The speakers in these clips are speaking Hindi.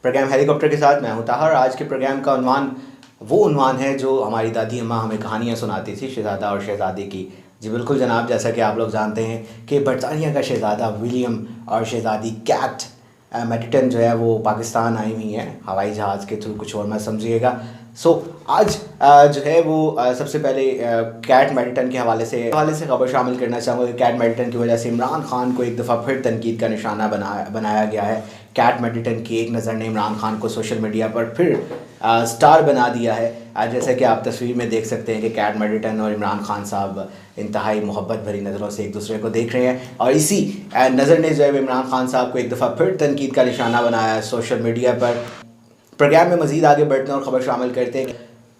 प्रोग्राम हेलीकॉप्टर के साथ मैं हूं ताहा और आज के प्रोग्राम का उन्वान है जो हमारी दादी अम्मा हमें कहानियाँ सुनाती थी शहज़ादा और शहज़ादी की। जी बिल्कुल जनाब, जैसा कि आप लोग जानते हैं कि बरतानिया का शहज़ादा विलियम और शहज़ादी कैट मिडलटन जो है वो पाकिस्तान आई हुई हैं हवाई जहाज़ के थ्रू, कुछ और मत समझिएगा। आज जो है वो सबसे पहले कैट मिडलटन के हवाले से खबर शामिल करना चाहूँगा कि कैट मिडलटन की वजह से इमरान खान को एक दफ़ा फिर तनकीद का निशाना बनाया गया है। कैट मिडलटन की एक नज़र ने इमरान खान को सोशल मीडिया पर फिर स्टार बना दिया है। जैसे कि आप तस्वीर में देख सकते हैं कि कैट मिडलटन और इमरान खान साहब इंतहाई मोहब्बत भरी नज़रों से एक दूसरे को देख रहे हैं और इसी नज़र ने जो है इमरान खान साहब को एक दफ़ा फिर तनकीद का निशाना बनाया है सोशल मीडिया पर। प्रोग्राम में मज़ीद आगे बढ़ते हैं और ख़बर शामिल करते हैं।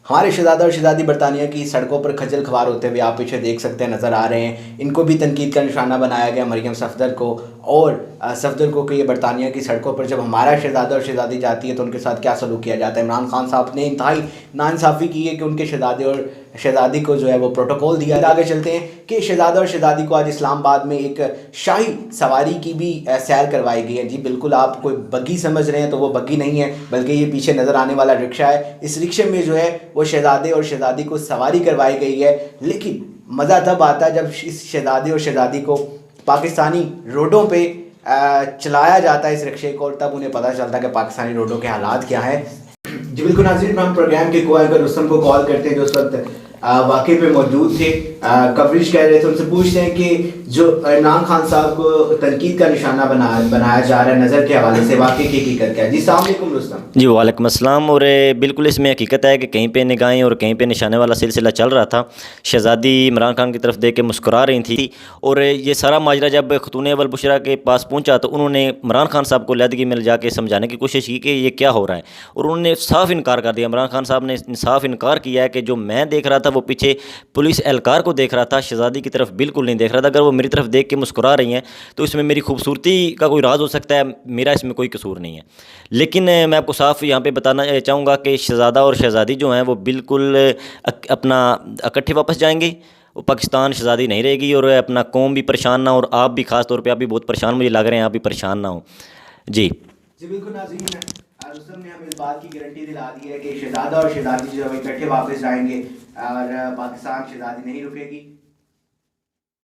हमारे शहज़ादा और शहज़ादी बरतानिया की सड़कों पर खजल ख्वार होते हुए आप पीछे देख सकते हैं, नज़र आ रहे हैं। इनको भी तनकीद का निशाना बनाया गया, मरियम सफदर को और सफदर को कि ये बरतानिया की सड़कों पर जब हमारा शहज़ादा और शहज़ादी जाती है तो उनके साथ क्या सलूक किया जाता है। इमरान खान साहब ने इंतहाई नाइंसाफ़ी की है कि उनके शहज़ादे और शहज़ादी को जो है वो प्रोटोकॉल दिया। आगे चलते हैं कि शहज़ादा और शहज़ादी को आज इस्लामाबाद में एक शाही सवारी की भी सैर करवाई गई है। जी बिल्कुल, आप कोई बग्गी समझ रहे हैं तो वो बग्गी नहीं है, बल्कि ये पीछे नज़र आने वाला रिक्शा है। इस रिक्शे में जो है वो शहज़ादे और शहज़ादी को सवारी करवाई गई है। लेकिन मज़ा तब आता है जब इस शहज़ादे और शहज़ादी को पाकिस्तानी रोडों पे चलाया जाता है इस रिक्शे को, और तब उन्हें पता चलता है कि पाकिस्तानी रोडों के हालात क्या हैं। जी बिल्कुल नाज़रीन, हम प्रोग्राम के को रुस्तम को कॉल करते हैं जो उस वक्त वाक़े पे मौजूद थे, कवरेज कर रहे थे। उनसे पूछते हैं कि जो इमरान खान साहब को तनकीद का निशाना बनाया जा रहा है नज़र के हवाले से, वाक़े की हकीकत क्या है? जी अस्सलाम वालेकुम रुस्तम। जी वालेकुम अस्सलाम। और बिल्कुल इसमें हकीकत है कि कहीं पे निगाहें और कहीं पे निशाने वाला सिलसिला चल रहा था। शहज़ादी इमरान खान की तरफ देख के मुस्कुरा रही थी और ये सारा माजरा जब खतून अव्वल बुशरा के पास पहुंचा तो उन्होंने इमरान खान साहब को लहदगी में ले जाके समझाने की कोशिश की कि ये क्या हो रहा है, और उन्होंने साफ़ इनकार कर दिया। इमरान खान साहब ने साफ़ इनकार किया है कि जो मैं देख रहा था वो पीछे पुलिस एहलकार को देख रहा था, शहज़ादी की तरफ बिल्कुल नहीं देख रहा था। अगर वो मेरी तरफ देख के मुस्कुरा रही हैं तो इसमें मेरी खूबसूरती का कोई राज हो सकता है, मेरा इसमें कोई कसूर नहीं है। लेकिन मैं आपको साफ़ यहाँ पे बताना चाहूँगा कि शहज़ादा और शहज़ादी जो हैं वो बिल्कुल अपना इकट्ठे वापस जाएंगे। वो पाकिस्तान शहज़ादी नहीं रहेगी और अपना कौम भी परेशान ना हो, और आप भी ख़ास तौर पे आप भी बहुत परेशान मुझे लग रहे हैं, आप भी परेशान ना हो। जी बिल्कुल नाज़रीन, रुस्तम ने हमें इस बात की गारंटी दिला दी है कि शहज़ादा और शहज़ादी जो है इकट्ठे वापस जाएंगे और पाकिस्तान शहज़ादी नहीं रुकेगी।